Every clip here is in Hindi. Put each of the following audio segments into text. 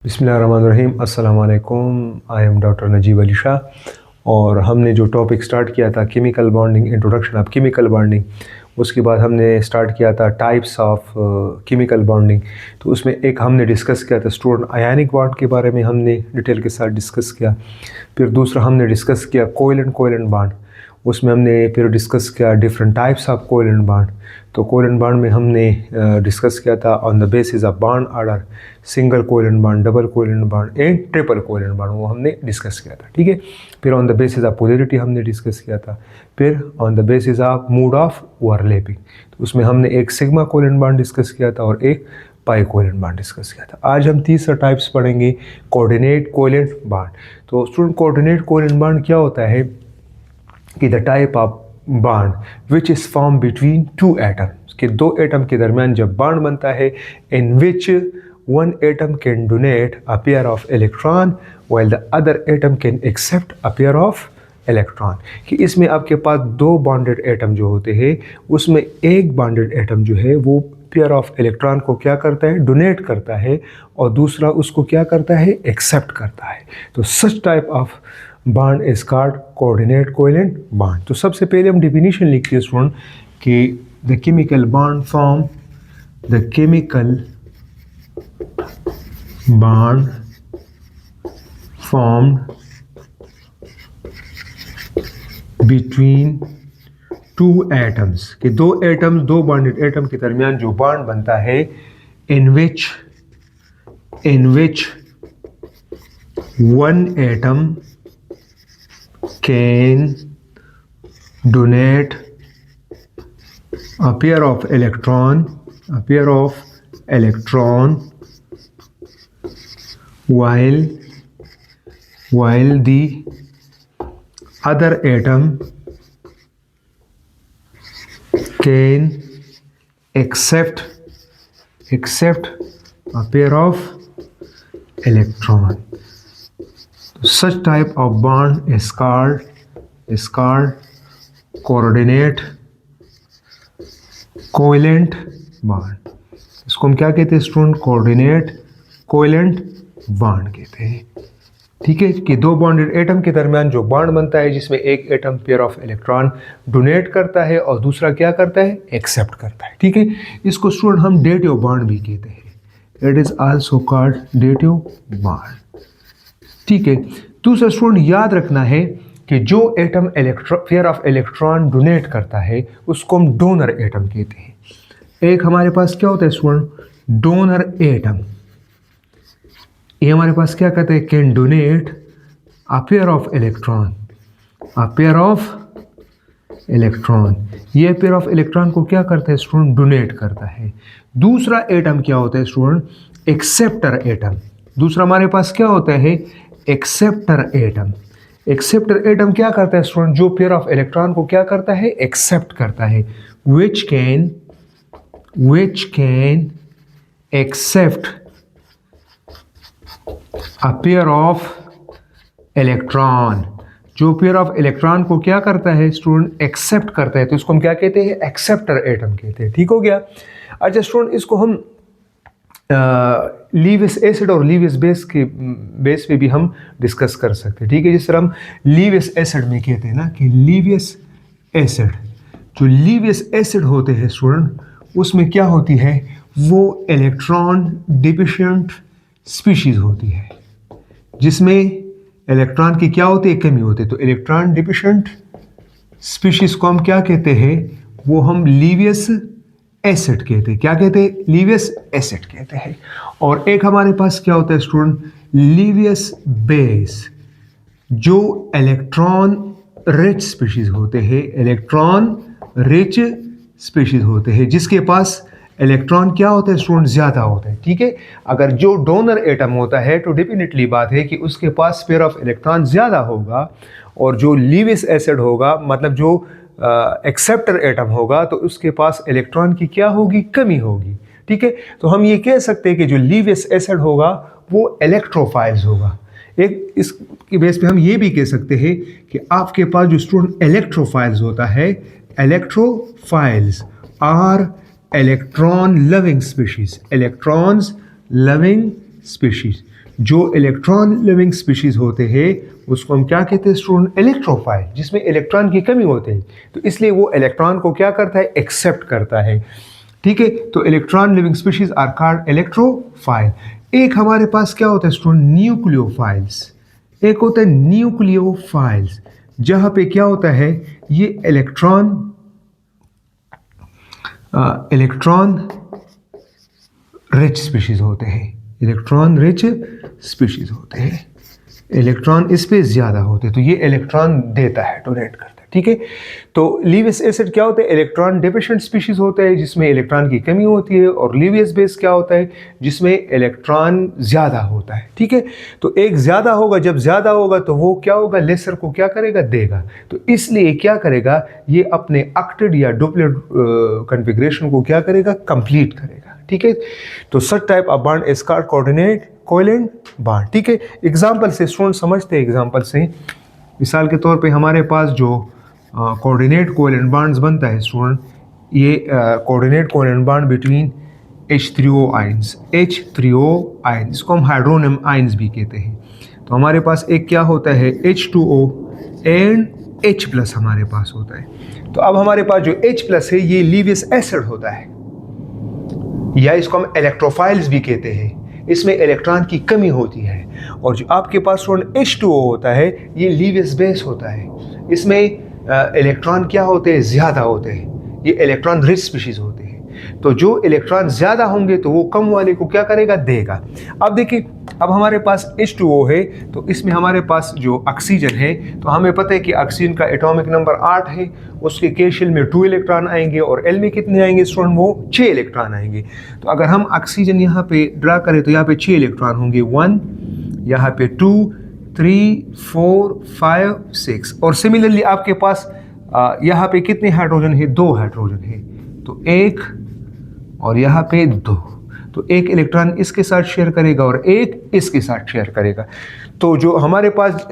बिस्मिल्लाहिर्रहमानिर्रहीम। अस्सलाम वालेकुम। I am doctor Najeeb Ali Shah और हमने जो टॉपिक स्टार्ट किया था chemical bonding, introduction of chemical bonding, उसके बाद हमने स्टार्ट किया था टाइप्स ऑफ केमिकल बॉन्डिंग। तो उसमें एक हमने डिस्कस किया था स्टूडेंट आयनिक बॉन्ड के बारे में, हमने डिटेल के साथ डिस्कस किया। फिर दूसरा हमने डिस्कस किया कोवेलेंट कोवेलेंट बॉन्ड, उसमें हमने फिर डिस्कस किया different types of covalent bond. तो कोवेलेंट बॉन्ड में हमने डिस्कस किया था on the basis of bond order, single covalent bond, double covalent bond and triple covalent bond, वो हमने डिस्कस किया था। ठीक है। फिर on the basis of polarity हमने डिस्कस किया था। फिर on the basis of mode of overlapping, तो उसमें हमने एक सिग्मा कोवेलेंट बॉन्ड डिस्कस किया था और एक पाई कोवेलेंट बॉन्ड डिस्कस किया था। आज हम तीसरा टाइप्स पढ़ेंगे कोऑर्डिनेट कोवेलेंट बॉन्ड। तो स्टूडेंट कोऑर्डिनेट कोवेलेंट बॉन्ड क्या होता है कि the type of bond which is form between two atoms, कि दो एटम के दरमियान जब बॉन्ड बनता है, इन विच one atom can donate a pair of electron while the other atom can accept a pair of electron। कि इसमें आपके पास दो बॉन्डेड एटम जो होते हैं, उसमें एक बॉन्डेड एटम जो है वो पेयर ऑफ इलेक्ट्रॉन को क्या करता है, डोनेट करता है, और दूसरा उसको क्या करता है, एक्सेप्ट करता है। तो such type of bond is called coordinate covalent bond. तो सबसे पहले हम डिफिनीशन लिखते हैं स्टूडेंट कि the chemical bond form, the chemical bond formed between two atoms, कि दो एटम, दो बॉन्डेड एटम के दरमियान जो बॉन्ड बनता है, in which one atom can donate a pair of electron while the other atom can accept a pair of electron. Such type of bond is called coordinate covalent bond. इसको हम क्या कहते हैं स्टूडेंट, कोऑर्डिनेट कोवेलेंट बॉन्ड कहते हैं। ठीक है, कि दो बॉन्डेड एटम के दरमियान जो बॉन्ड बनता है, जिसमें एक atom pair of electron donate करता है और दूसरा क्या करता है, एक्सेप्ट करता है। ठीक है, इसको स्टूडेंट हम डेटिव बॉन्ड भी कहते हैं। It is also called dative bond. ठीक है। दूसरा स्टूडेंट याद रखना है कि जो atom pair of electron donate करता है उसको हम डोनर एटम कहते हैं। एक हमारे पास क्या होता है स्टूडेंट, डोनर एटम, ये हमारे पास क्या कहते हैं, can donate a pair of electron, ये पेयर ऑफ इलेक्ट्रॉन को क्या करता है स्टूडेंट, डोनेट करता है। दूसरा एटम क्या होता है स्टूडेंट, एक्सेप्टर एटम। दूसरा हमारे पास क्या होता है, एक्सेप्टर एटम। एक्सेप्टर एटम क्या करता है स्टूडेंट, जो पेयर ऑफ इलेक्ट्रॉन को क्या करता है, एक्सेप्ट करता है। which can accept a pair of electron, जो पेयर ऑफ इलेक्ट्रॉन को क्या करता है स्टूडेंट, एक्सेप्ट करता है। तो इसको हम क्या कहते हैं, एक्सेप्टर एटम कहते हैं। ठीक हो गया। अच्छा स्टूडेंट, इसको हम लीवियस एसिड और लीवियस बेस पे भी हम डिस्कस कर सकते हैं। ठीक है, जिस तरह हम लीवियस एसिड में कहते हैं ना कि लीवियस एसिड, जो लीवियस एसिड होते हैं स्टूडेंट, उसमें क्या होती है, वो इलेक्ट्रॉन डिफिशिएंट स्पीशीज होती है, जिसमें इलेक्ट्रॉन की क्या होती है, कमी होती है। तो इलेक्ट्रॉन डिफिशिएंट स्पीशीज को हम क्या कहते हैं, वो हम लीवियस एसिड कहते हैं। क्या कहते हैं, लीवियस एसिड कहते हैं। और एक हमारे पास क्या होता है स्टूडेंट, लीवियस बेस, जो इलेक्ट्रॉन रिच स्पीशीज होते हैं, इलेक्ट्रॉन रिच स्पीशीज होते हैं, जिसके पास इलेक्ट्रॉन क्या होते हैं स्टूडेंट, ज़्यादा होते हैं। ठीक है, अगर जो डोनर एटम होता है तो डेफिनेटली बात है कि उसके पास पेयर ऑफ इलेक्ट्रॉन ज़्यादा होगा, और जो लीवियस एसिड होगा, मतलब जो एक्सेप्टर एटम होगा, तो उसके पास इलेक्ट्रॉन की क्या होगी, कमी होगी। ठीक है, तो हम ये कह सकते हैं कि जो लीवियस एसिड होगा वो इलेक्ट्रोफाइल्स होगा। एक इसकी बेस पे हम ये भी कह सकते हैं कि आपके पास जो स्टूडेंट इलेक्ट्रोफाइल्स होता है, electrophiles are electron loving species, electrons loving species. जो इलेक्ट्रॉन लिविंग स्पीशीज होते हैं उसको हम क्या कहते हैं स्टूडेंट? इलेक्ट्रोफाइल, जिसमें इलेक्ट्रॉन की कमी होती है, तो इसलिए वो इलेक्ट्रॉन को क्या करता है? एक्सेप्ट करता है। ठीक है, तो electron living species are called electrophile. एक हमारे पास क्या होता है स्टूडेंट? न्यूक्लियोफाइल्स। एक होता है न्यूक्लियोफाइल्स, जहां पे क्या होता है? ये इलेक्ट्रॉन रिच स्पीशीज होते हैं। इलेक्ट्रॉन रिच स्पीशीज होते हैं, इलेक्ट्रॉन इस पे ज्यादा होते हैं, तो ये इलेक्ट्रॉन देता है, डोनेट करता है। ठीक है, तो लीवियस एसिड क्या होता है? इलेक्ट्रॉन डेफिशिएंट स्पीशीज होता है, जिसमें इलेक्ट्रॉन की कमी होती है। और लीवियस बेस क्या होता है? जिसमें इलेक्ट्रॉन ज्यादा होता है। ठीक है, तो एक ज्यादा होगा, जब ज्यादा होगा तो वो क्या होगा? लेसर को क्या करेगा? देगा। तो इसलिए क्या करेगा? ये अपने ऑक्टेट या डुप्लेट कॉन्फ़िगरेशन को क्या करेगा? कंप्लीट करेगा। ठीक है, तो such type of bond is called coordinate covalent bond. ठीक है, एग्जांपल से स्टूडेंट समझते हैं। एग्जांपल से मिसाल के तौर पे हमारे पास जो कोऑर्डिनेट कोवेलेंट बॉन्ड्स बनता है स्टूडेंट, ये coordinate covalent bond between H3O ions, H3O ions, इसको हम हाइड्रोनियम आयंस भी कहते हैं। तो हमारे पास एक क्या होता है? H2O एंड H+ हमारे पास होता है। तो अब हमारे पास जो H+ है ये लीवियस एसिड होता है, या इसको हम इलेक्ट्रोफाइल्स भी कहते हैं। इसमें इलेक्ट्रॉन की कमी होती है। और जो आपके पास H2O होता है ये लीवियस बेस होता है, इसमें इलेक्ट्रॉन क्या होते हैं? ज़्यादा होते हैं। ये इलेक्ट्रॉन रिच स्पीशीज होते हैं। तो जो इलेक्ट्रॉन ज़्यादा होंगे तो वो कम वाले को क्या करेगा? देगा। अब देखिए, अब हमारे पास H2O है, तो इसमें हमारे पास जो ऑक्सीजन है, तो हमें पता है कि ऑक्सीजन का एटॉमिक नंबर 8 है। उसके K शेल में 2 इलेक्ट्रॉन आएंगे और L में कितने आएंगे स्टूडेंट? वो 6 इलेक्ट्रॉन आएंगे। तो अगर हम ऑक्सीजन यहाँ पे ड्रा करें तो यहाँ पे 6 इलेक्ट्रॉन होंगे, 1, यहाँ पे 2, 3, 4, 5, 6। और सिमिलरली आपके पास यहाँ पे कितने हाइड्रोजन है? 2 हाइड्रोजन है, तो 1 और यहाँ पे 2। तो एक इलेक्ट्रॉन इसके साथ शेयर करेगा और एक इसके साथ शेयर करेगा। तो जो हमारे पास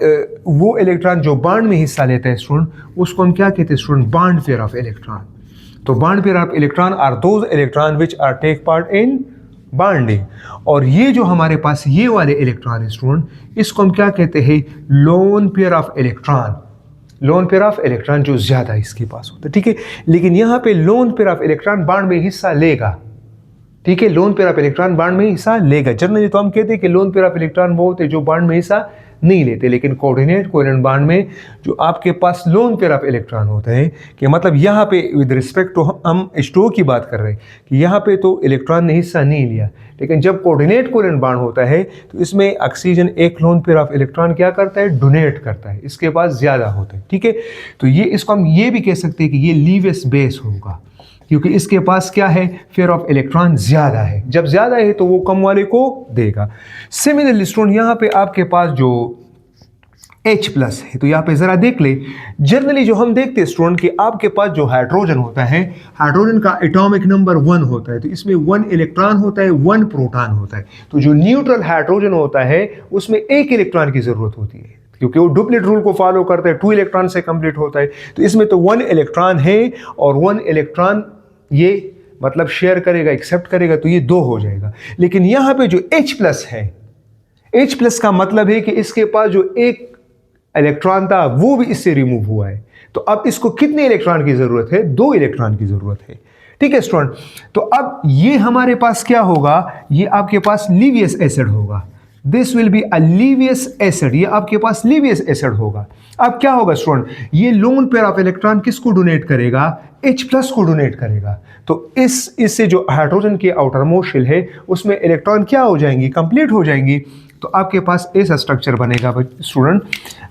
वो इलेक्ट्रॉन जो बॉन्ड में हिस्सा लेता है स्टूडेंट, उसको हम क्या कहते हैं student? Bond pair of electron. तो bond pair of electron are those electron which are take part in bonding. और ये जो हमारे पास ये वाले इलेक्ट्रॉन है स्टूडेंट, इसको हम क्या कहते हैं? Lone pair of electron. Lone pair of electron जो ज्यादा इसके पास होता है। ठीक है, लेकिन यहाँ पे lone pair of electron bond में हिस्सा लेगा। ठीक है, lone pair of electron bond में हिस्सा लेगा। जनरली तो हम कहते हैं कि लोन पेयर ऑफ इलेक्ट्रॉन वो होते हैं जो बॉन्ड में हिस्सा नहीं लेते, लेकिन कोऑर्डिनेट कोवेलेंट बॉन्ड में जो आपके पास लोन पेयर ऑफ इलेक्ट्रॉन होते हैं, कि मतलब यहाँ पे विद रिस्पेक्ट टू हम H2O की बात कर रहे हैं कि यहाँ पे तो इलेक्ट्रॉन ने हिस्सा नहीं लिया, लेकिन जब कोऑर्डिनेट कोवेलेंट बॉन्ड होता है तो इसमें ऑक्सीजन एक लोन पेयर ऑफ इलेक्ट्रॉन क्या करता है? डोनेट करता है, इसके पास ज़्यादा होता है। ठीक है, तो ये इसको हम ये भी कह सकते हैं कि ये लीवियस बेस होगा, क्योंकि इसके पास क्या है? पेयर ऑफ इलेक्ट्रॉन ज्यादा है। जब ज्यादा है तो वो कम वाले को देगा। सिमिलरली स्टूडेंट यहाँ पे आपके पास जो H+ है, तो यहाँ पे जरा देख ले। जनरली जो हम देखते हैं स्टूडेंट कि आपके पास जो हाइड्रोजन होता है, हाइड्रोजन का एटॉमिक नंबर 1 होता है, तो इसमें 1 इलेक्ट्रॉन होता है, 1 प्रोटॉन होता है। तो जो न्यूट्रल हाइड्रोजन होता है उसमें 1 इलेक्ट्रॉन की जरूरत होती है, क्योंकि वो डुप्लेट रूल को फॉलो करता है, 2 इलेक्ट्रॉन से कंप्लीट होता है। तो इसमें तो 1 इलेक्ट्रॉन है और 1 इलेक्ट्रॉन ये मतलब शेयर करेगा, एक्सेप्ट करेगा, तो ये 2 हो जाएगा। लेकिन यहां पे जो H+ है, H+ का मतलब है कि इसके पास जो एक इलेक्ट्रॉन था वो भी इससे रिमूव हुआ है। तो अब इसको कितने इलेक्ट्रॉन की जरूरत है? 2 इलेक्ट्रॉन की जरूरत है। ठीक है स्टूडेंट, तो अब ये हमारे पास क्या होगा? ये आपके पास लीवियस एसिड होगा। This will be a Lewis acid, ये आपके पास लीवियस एसिड होगा। अब क्या होगा स्टूडेंट? ये लोन पेयर ऑफ इलेक्ट्रॉन किसको डोनेट करेगा? H+ को डोनेट करेगा। तो इससे जो हाइड्रोजन के आउटर मोस्ट शेल है उसमें इलेक्ट्रॉन क्या हो जाएंगी? कंप्लीट हो जाएंगी। तो आपके पास ऐसा स्ट्रक्चर बनेगा स्टूडेंट।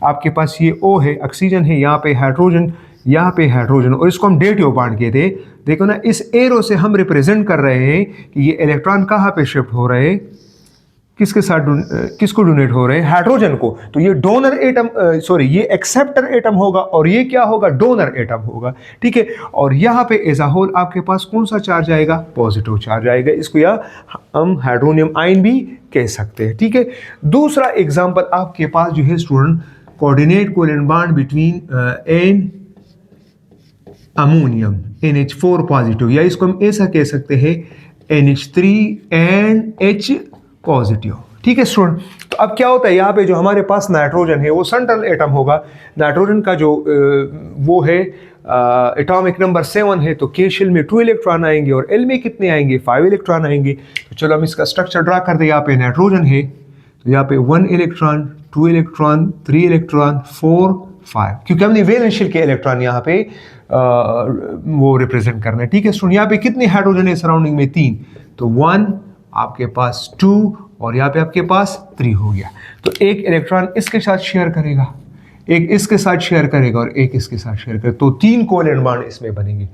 आपके पास ये O है, ऑक्सीजन है, यहाँ पे हाइड्रोजन, यहाँ पे हाइड्रोजन, और इसको हम डेटिव बॉन्ड कहते हैं। देखो ना, इस एरो से हम रिप्रेजेंट कर रहे हैं कि ये इलेक्ट्रॉन कहाँ पे शिफ्ट हो रहे हैं, किसके साथ किसको डोनेट हो रहे हैं? हाइड्रोजन को। तो ये डोनर एटम ये एक्सेप्टर एटम होगा और ये क्या होगा? डोनर एटम होगा। ठीक है, और यहाँ पे एज अ होल आपके पास कौन सा चार्ज आएगा? पॉजिटिव चार्ज आएगा। इसको या हम हाइड्रोनियम आयन भी कह सकते हैं। ठीक है, दूसरा एग्जांपल आपके पास जो है student, coordinate covalent bond between an ammonium NH4 positive, या इसको हम ऐसा कह सकते हैं NH3 एंड H पॉजिटिव। ठीक है स्टूडेंट। तो अब क्या होता है, यहाँ पे जो हमारे पास नाइट्रोजन है वो सेंट्रल एटम होगा। नाइट्रोजन का जो वो है एटॉमिक नंबर 7 है, तो के शेल में 2 इलेक्ट्रॉन आएंगे और एल में कितने आएंगे, 5 इलेक्ट्रॉन आएंगे। तो चलो हम इसका स्ट्रक्चर ड्रा कर दे। यहाँ पे नाइट्रोजन है तो यहाँ पे 1 इलेक्ट्रॉन, 2 इलेक्ट्रॉन, 3 इलेक्ट्रॉन, 4, 5, क्योंकि हमने वैलेंस शेल के इलेक्ट्रॉन यहाँ पे वो रिप्रेजेंट करना है। ठीक है स्टूडेंट, यहाँ पे कितने हाइड्रोजन है सराउंडिंग में, 3, तो 1 आपके पास, 2 और यहाँ पे आपके पास 3 हो गया। तो एक इलेक्ट्रॉन इसके साथ शेयर करेगा, एक इसके साथ शेयर करेगा और एक इसके साथ शेयर करेगा, तो 3 कोवेलेंट बॉन्ड इसमें बनेंगे।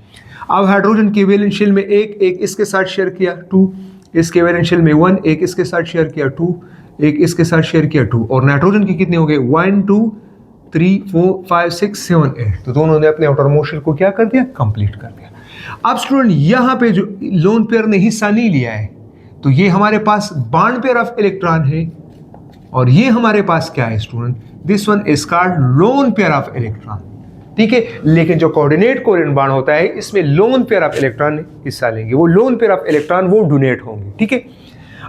अब हाइड्रोजन के वैलेंस शेल में एक इसके साथ शेयर किया 2, इसके वैलेंस शेल में 1, एक इसके साथ शेयर किया 2, एक इसके साथ शेयर किया 2, और नाइट्रोजन के कितने हो गए 1, 2, 3, 4, 5, 6, 7, 8। तो दोनों ने अपने आउटर मोस्ट शेल को क्या कर दिया, कंप्लीट कर दिया। अब स्टूडेंट यहाँ पे जो लोन पेयर ने हिस्सा नहीं लिया है, तो ये हमारे पास बॉन्ड पेयर ऑफ इलेक्ट्रॉन है, और ये हमारे पास क्या है student, this one is called lone pair of electron. ठीक है, लेकिन जो कोऑर्डिनेट कोवेलेंट बॉन्ड होता है इसमें लोन पेयर ऑफ इलेक्ट्रॉन हिस्सा लेंगे, वो लोन पेयर ऑफ इलेक्ट्रॉन वो डोनेट होंगे। ठीक है,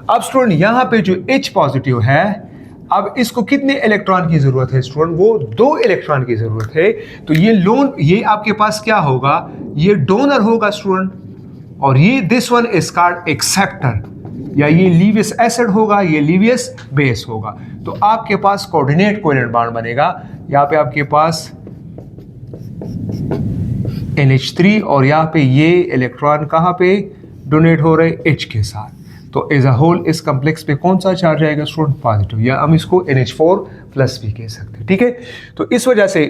अब स्टूडेंट यहाँ पे जो H पॉजिटिव है, अब इसको कितने इलेक्ट्रॉन की जरूरत है स्टूडेंट, वो 2 इलेक्ट्रॉन की जरूरत है। तो ये लोन, ये आपके पास क्या होगा, ये डोनर होगा स्टूडेंट, और ये this one is called acceptor, या ये लीवियस एसिड होगा, ये लीवियस बेस होगा। तो आपके पास कोऑर्डिनेट कोवेलेंट बॉन्ड बनेगा। यहाँ पे आपके पास NH3 और यहाँ पे ये इलेक्ट्रॉन कहाँ पे डोनेट हो रहे, H के साथ। तो एज अ होल इस कॉम्प्लेक्स पे कौन सा चार्ज आएगा स्टूडेंट, पॉजिटिव, या हम इसको NH4+ भी कह सकते हैं। ठीक है, तो इस वजह से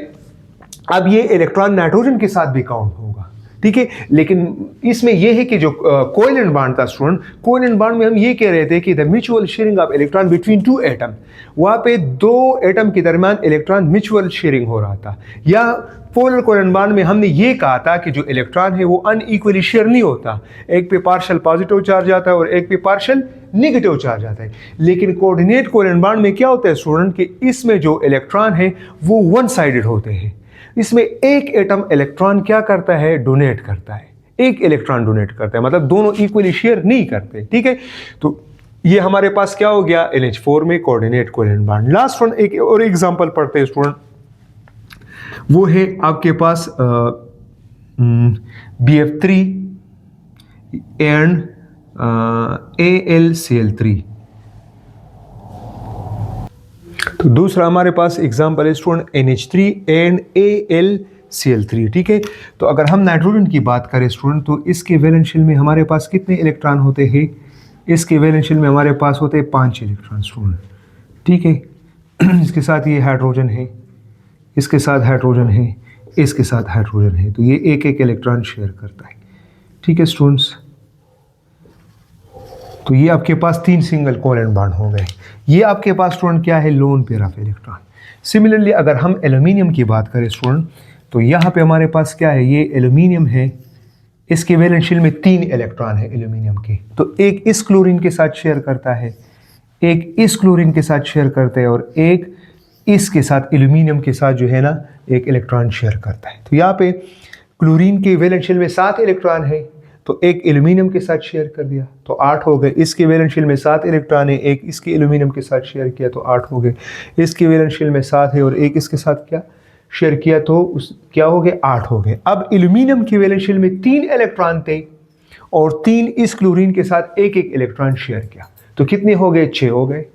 अब ये इलेक्ट्रॉन नाइट्रोजन के साथ भी काउंट होगा। ठीक है, लेकिन इसमें यह है कि जो कोवेलेंट बॉन्ड था स्टूडेंट, कोवेलेंट बॉन्ड में हम ये कह रहे थे कि the mutual sharing of electron between 2 atom, वहाँ पे 2 एटम के दरमियान इलेक्ट्रॉन म्यूचुअल शेयरिंग हो रहा था। या पोलर कोवेलेंट बॉन्ड में हमने ये कहा था कि जो इलेक्ट्रॉन है वो अनइक्वली शेयर नहीं होता, एक पे पार्शियल पॉजिटिव चार्ज आता है और एक पे पार्शियल नेगेटिव चार्ज आता है। लेकिन कोऑर्डिनेट कोवेलेंट बॉन्ड में क्या होता है स्टूडेंट, कि इसमें जो इलेक्ट्रॉन है वो वन साइडेड होते हैं। इसमें एक एटम इलेक्ट्रॉन क्या करता है, डोनेट करता है, एक इलेक्ट्रॉन डोनेट करता है, मतलब दोनों इक्वली शेयर नहीं करते। ठीक है, तो ये हमारे पास क्या हो गया, NH4 में coordinate covalent bond. Last one एक और एग्जांपल पढ़ते हैं स्टूडेंट, वो है आपके पास BF3 एंड AlCl3। तो दूसरा हमारे पास एग्जाम्पल है स्टूडेंट NH3 एंड AlCl3। ठीक है, तो अगर हम नाइट्रोजन की बात करें स्टूडेंट, तो इसके वैलेंस शेल में हमारे पास कितने इलेक्ट्रॉन होते हैं, इसके वैलेंस शेल में हमारे पास होते हैं 5 इलेक्ट्रॉन स्टूडेंट। ठीक है, इसके साथ ये हाइड्रोजन है, इसके साथ हाइड्रोजन है, इसके साथ हाइड्रोजन है, तो ये एक इलेक्ट्रॉन शेयर करता है। ठीक है स्टूडेंट्स, तो ये आपके पास 3 सिंगल कोवेलेंट बॉन्ड हो गए। ये आपके पास स्टूडेंट क्या है, lone pair of electron. Similarly अगर हम एल्यूमिनियम की बात करें स्टूडेंट, तो यहाँ पे हमारे पास क्या है, ये एल्यूमिनियम है, इसके वैलेंस शेल में 3 इलेक्ट्रॉन है एल्यूमिनियम के, तो एक इस क्लोरीन के साथ शेयर करता है, एक इस क्लोरीन के साथ शेयर करता है, और एक इसके साथ एल्यूमिनियम के साथ जो है ना एक इलेक्ट्रॉन शेयर करता है। तो यहाँ पे क्लोरीन के वैलेंस शेल में 7 इलेक्ट्रॉन है, तो एक एल्यूमिनियम के साथ शेयर कर दिया तो 8 हो गए। इसके वैलेंस शेल में 7 इलेक्ट्रॉन है, एक इसके एल्यूमिनियम के साथ शेयर किया तो 8 हो गए। इसके वैलेंस शेल में 7 है और एक इसके साथ क्या शेयर किया तो उस क्या हो गए, 8 हो गए। अब एल्यूमिनियम के वैलेंस शेल में 3 इलेक्ट्रॉन थे और 3 इस क्लोरीन के साथ एक इलेक्ट्रॉन शेयर किया, तो कितने हो गए, 6 हो गए।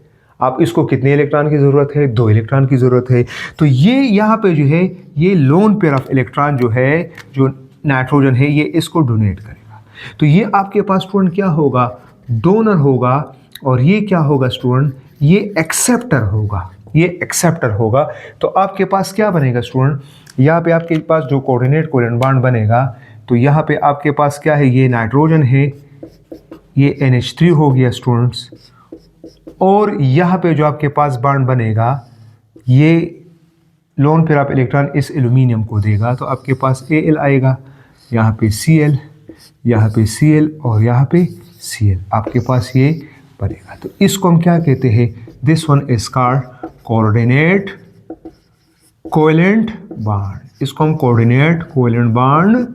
आप इसको कितने इलेक्ट्रॉन की ज़रूरत है, 2 इलेक्ट्रॉन की ज़रूरत है। तो ये यहाँ पे जो है ये लोन पेयर ऑफ इलेक्ट्रॉन जो है, जो नाइट्रोजन है, ये इसको डोनेट करेगा। तो ये आपके पास स्टूडेंट क्या होगा, डोनर होगा, और ये क्या होगा स्टूडेंट, ये एक्सेप्टर होगा, ये एक्सेप्टर होगा। तो आपके पास क्या बनेगा स्टूडेंट, यहाँ पे आपके पास जो कोऑर्डिनेट कोवेलेंट बॉन्ड बनेगा, तो यहाँ पे आपके पास क्या है, ये नाइट्रोजन है, ये NH3 हो गया स्टूडेंट्स, और यहाँ पे जो आपके पास बॉन्ड बनेगा ये लोन पेयर ऑफ इलेक्ट्रॉन इस एल्यूमिनियम को देगा, तो आपके पास Al आएगा, यहाँ पे Cl, यहाँ पे Cl और यहाँ पे Cl, आपके पास ये बनेगा। तो इसको हम क्या कहते हैं, this one is called coordinate covalent bond. इसको हम कोऑर्डिनेट कोवेलेंट बॉन्ड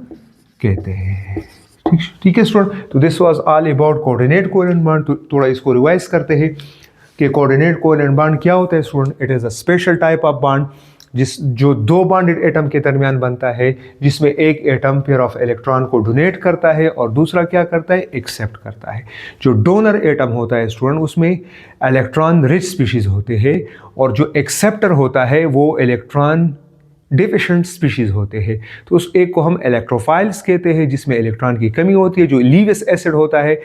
कहते हैं। ठीक है स्टूडेंट, तो this was all about coordinate covalent bond. तो थोड़ा इसको रिवाइज करते हैं कि कोऑर्डिनेट कोवेलेंट बॉन्ड क्या होता है student? It is a special type of bond जो दो बॉन्डेड एटम के दरमियान बनता है, जिसमें एक एटम पेयर ऑफ इलेक्ट्रॉन को डोनेट करता है और दूसरा क्या करता है? एक्सेप्ट करता है। जो डोनर एटम होता है स्टूडेंट, उसमें इलेक्ट्रॉन रिच स्पीशीज़ होते हैं और जो एक्सेप्टर होता है वो इलेक्ट्रॉन डिफिशिएंट स्पीशीज़ होते हैं। तो उस एक को हम इलेक्ट्रोफाइल्स कहते हैं, जिसमें इलेक्ट्रॉन की कमी होती है। जो लीवियस एसिड होता है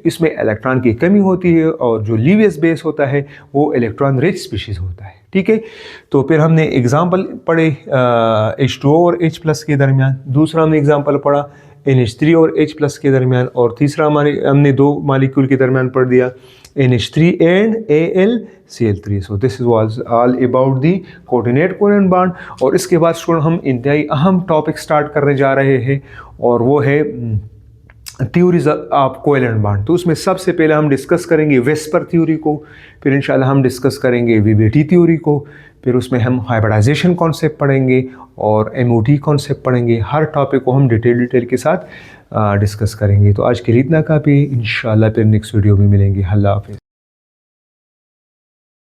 इसमें इलेक्ट्रॉन की कमी होती है और जो लीवियस बेस होता है वो इलेक्ट्रॉन रिच स्पीशीज़ होता है। ठीक है, तो फिर हमने एग्जाम्पल पढ़े H2O और H+ के दरमियान, दूसरा हमने एग्जाम्पल पढ़ा NH3 और H+ के दरमियान, और तीसरा हमने दो मालिक्यूल के दरमियान पढ़ दिया NH3 and AlCl3। So this was all about the coordinate covalent bond. और इसके बाद स्टूडेंट हम इंतहाई अहम टॉपिक स्टार्ट करने जा रहे हैं और वो है थ्योरीज ऑफ कोवेलेंट बॉन्ड। तो उसमें सबसे पहले हम डिस्कस करेंगे वेस्पर थ्योरी को, फिर इंशाल्लाह हम डिस्कस करेंगे VBT थ्योरी को, फिर उसमें हम हाइब्रिडाइजेशन कॉन्सेप्ट पढ़ेंगे और MOT कॉन्सेप्ट पढ़ेंगे। हर टॉपिक को हम डिटेल के साथ डिस्कस करेंगे। तो आज के लिए इतना काफ़ी, इंशाल्लाह फिर नेक्स्ट वीडियो में मिलेंगे। अल्लाह हाफ़िज़।